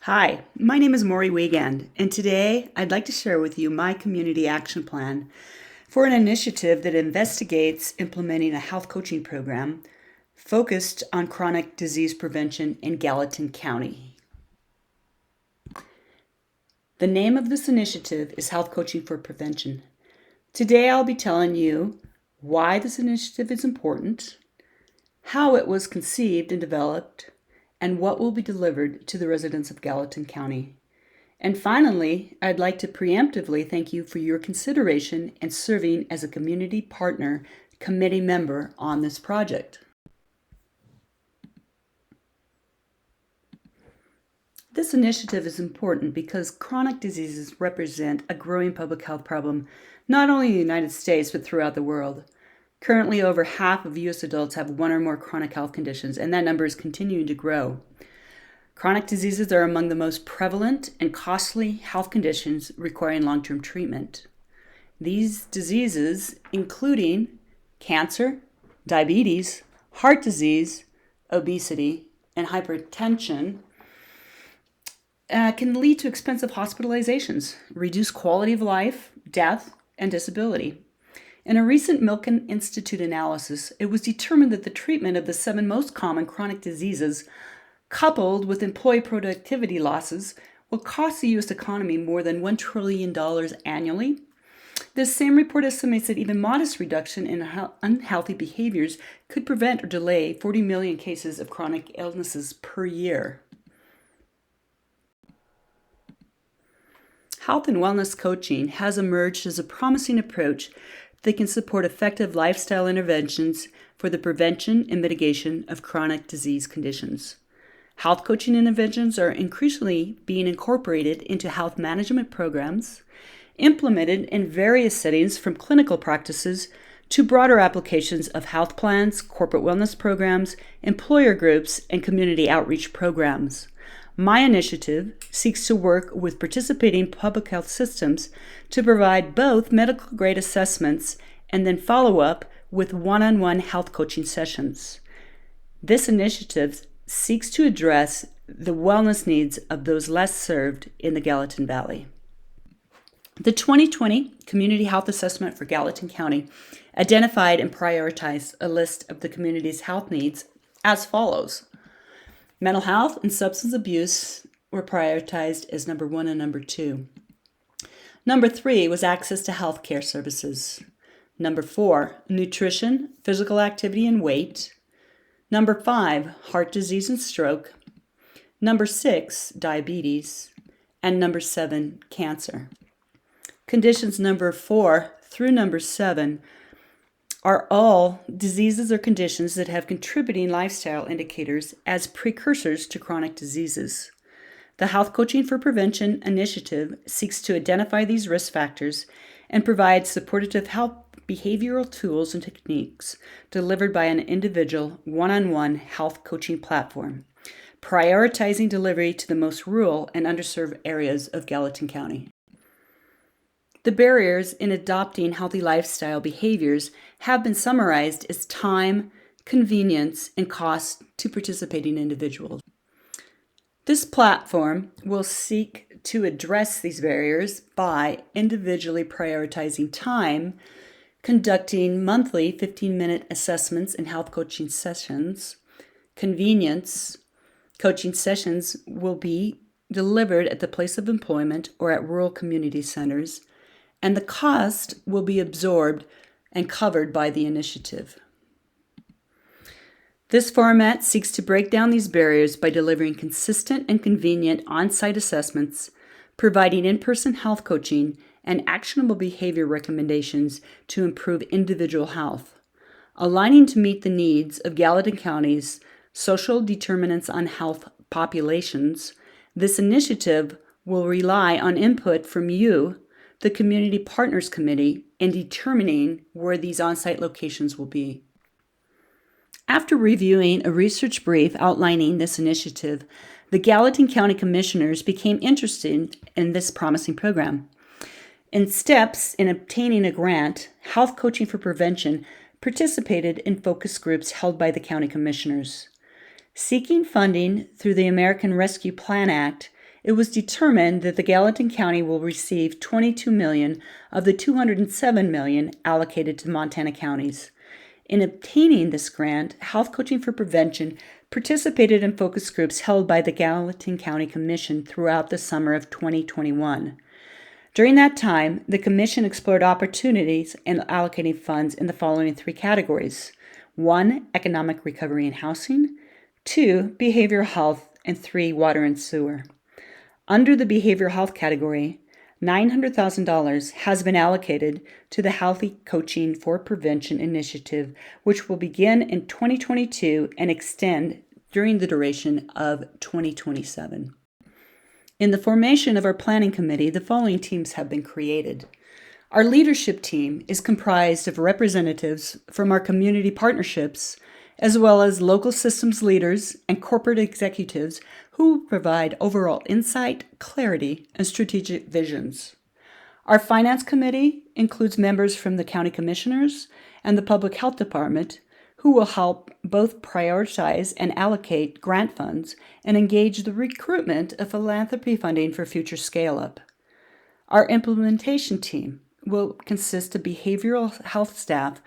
Hi, my name is Maury Wiegand, and today I'd like to share with you my community action plan for an initiative that investigates implementing a health coaching program focused on chronic disease prevention in Gallatin County. The name of this initiative is Health Coaching for Prevention. Today I'll be telling you why this initiative is important, how it was conceived and developed, and what will be delivered to the residents of Gallatin County. And finally, I'd like to preemptively thank you for your consideration and serving as a community partner committee member on this project. This initiative is important because chronic diseases represent a growing public health problem, not only in the United States, but throughout the world. Currently, over half of U.S. adults have one or more chronic health conditions, and that number is continuing to grow. Chronic diseases are among the most prevalent and costly health conditions requiring long-term treatment. These diseases, including cancer, diabetes, heart disease, obesity, and hypertension, can lead to expensive hospitalizations, reduced quality of life, death, and disability. In a recent Milken Institute analysis, it was determined that the treatment of the 7 most common chronic diseases, coupled with employee productivity losses, will cost the U.S. economy more than $1 trillion annually. This same report estimates that even modest reduction in unhealthy behaviors could prevent or delay 40 million cases of chronic illnesses per year. Health and wellness coaching has emerged as a promising approach that can support effective lifestyle interventions for the prevention and mitigation of chronic disease conditions. Health coaching interventions are increasingly being incorporated into health management programs, implemented in various settings from clinical practices to broader applications of health plans, corporate wellness programs, employer groups, and community outreach programs. My initiative seeks to work with participating public health systems to provide both medical-grade assessments and then follow up with one-on-one health coaching sessions. This initiative seeks to address the wellness needs of those less served in the Gallatin Valley. The 2020 Community Health Assessment for Gallatin County identified and prioritized a list of the community's health needs as follows. Mental health and substance abuse were prioritized as number 1 and number 2. Number 3 was access to health care services. Number 4, nutrition, physical activity, and weight. Number 5, heart disease and stroke. Number 6, diabetes. And number 7, cancer. Conditions number 4 through number 7 are all diseases or conditions that have contributing lifestyle indicators as precursors to chronic diseases. The Health Coaching for Prevention initiative seeks to identify these risk factors and provide supportive health behavioral tools and techniques delivered by an individual one-on-one health coaching platform, prioritizing delivery to the most rural and underserved areas of Gallatin County. The barriers in adopting healthy lifestyle behaviors have been summarized as time, convenience, and cost to participating individuals. This platform will seek to address these barriers by individually prioritizing time, conducting monthly 15-minute assessments and health coaching sessions. Convenience, coaching sessions will be delivered at the place of employment or at rural community centers, and the cost will be absorbed and covered by the initiative. This format seeks to break down these barriers by delivering consistent and convenient on-site assessments, providing in-person health coaching, and actionable behavior recommendations to improve individual health. Aligning to meet the needs of Gallatin County's social determinants on health populations, this initiative will rely on input from you, the Community Partners Committee, in determining where these on-site locations will be. After reviewing a research brief outlining this initiative, the Gallatin County Commissioners became interested in this promising program. In steps in obtaining a grant, Health Coaching for Prevention participated in focus groups held by the county commissioners. Seeking funding through the American Rescue Plan Act it was determined that the Gallatin County will receive $22 million of the $207 million allocated to Montana counties. In obtaining this grant, Health Coaching for Prevention participated in focus groups held by the Gallatin County Commission throughout the summer of 2021. During that time, the Commission explored opportunities in allocating funds in the following three categories: 1. Economic recovery and housing, 2. Behavioral health, and 3. Water and sewer. Under the behavioral health category, $900,000 has been allocated to the Healthy Coaching for Prevention initiative, which will begin in 2022 and extend during the duration of 2027. In the formation of our planning committee, the following teams have been created. Our leadership team is comprised of representatives from our community partnerships, as well as local systems leaders and corporate executives who provide overall insight, clarity, and strategic visions. Our finance committee includes members from the county commissioners and the public health department who will help both prioritize and allocate grant funds and engage the recruitment of philanthropy funding for future scale-up. Our implementation team will consist of behavioral health staff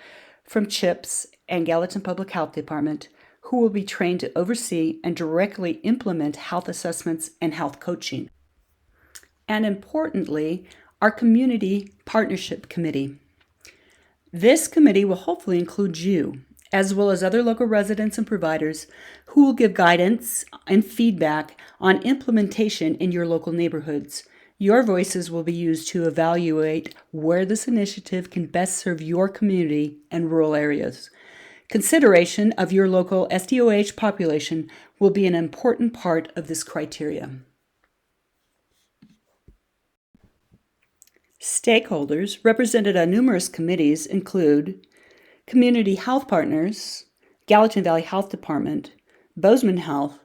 from CHIPS and Gallatin Public Health Department who will be trained to oversee and directly implement health assessments and health coaching. And importantly, our Community Partnership Committee. This committee will hopefully include you, as well as other local residents and providers who will give guidance and feedback on implementation in your local neighborhoods. Your voices will be used to evaluate where this initiative can best serve your community and rural areas. Consideration of your local SDOH population will be an important part of this criteria. Stakeholders represented on numerous committees include Community Health Partners, Gallatin Valley Health Department, Bozeman Health,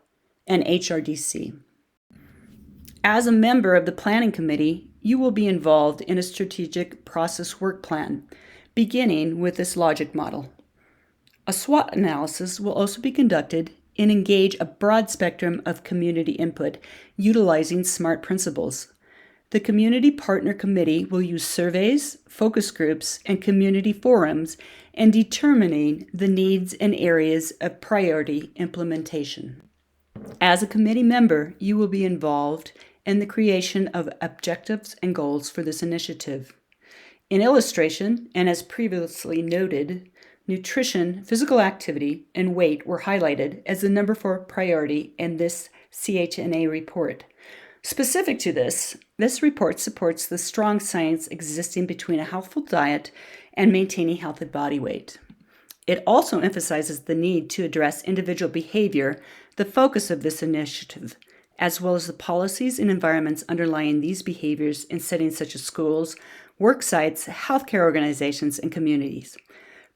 and HRDC. As a member of the Planning Committee, you will be involved in a strategic process work plan, beginning with this logic model. A SWOT analysis will also be conducted and engage a broad spectrum of community input utilizing SMART principles. The Community Partner Committee will use surveys, focus groups, and community forums in determining the needs and areas of priority implementation. As a committee member, you will be involved in the creation of objectives and goals for this initiative. In illustration, and as previously noted, nutrition, physical activity, and weight were highlighted as the number 4 priority in this CHNA report. Specific to this report supports the strong science existing between a healthful diet and maintaining healthy body weight. It also emphasizes the need to address individual behavior, the focus of this initiative, as well as the policies and environments underlying these behaviors in settings such as schools, work sites, healthcare organizations, and communities.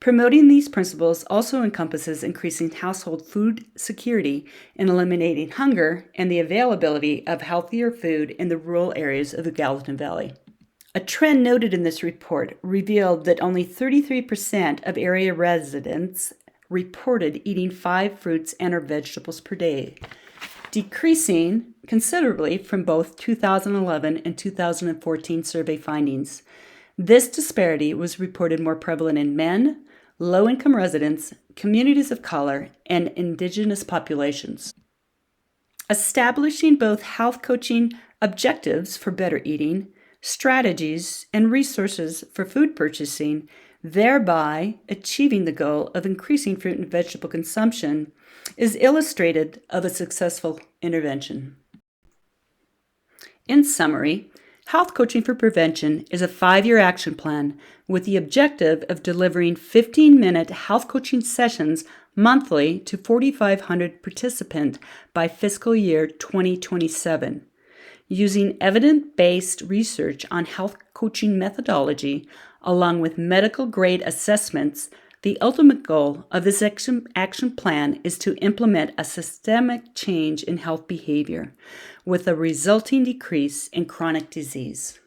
Promoting these principles also encompasses increasing household food security and eliminating hunger and the availability of healthier food in the rural areas of the Gallatin Valley. A trend noted in this report revealed that only 33% of area residents reported eating 5 fruits and/or vegetables per day, decreasing considerably from both 2011 and 2014 survey findings. This disparity was reported more prevalent in men, low-income residents, communities of color, and indigenous populations. Establishing both health coaching objectives for better eating, strategies, and resources for food purchasing, thereby achieving the goal of increasing fruit and vegetable consumption, is illustrated of a successful intervention. In summary, Health Coaching for Prevention is a 5-year action plan with the objective of delivering 15-minute health coaching sessions monthly to 4,500 participants by fiscal year 2027. Using evidence-based research on health coaching methodology, along with medical-grade assessments, the ultimate goal of this action plan is to implement a systemic change in health behavior with a resulting decrease in chronic disease.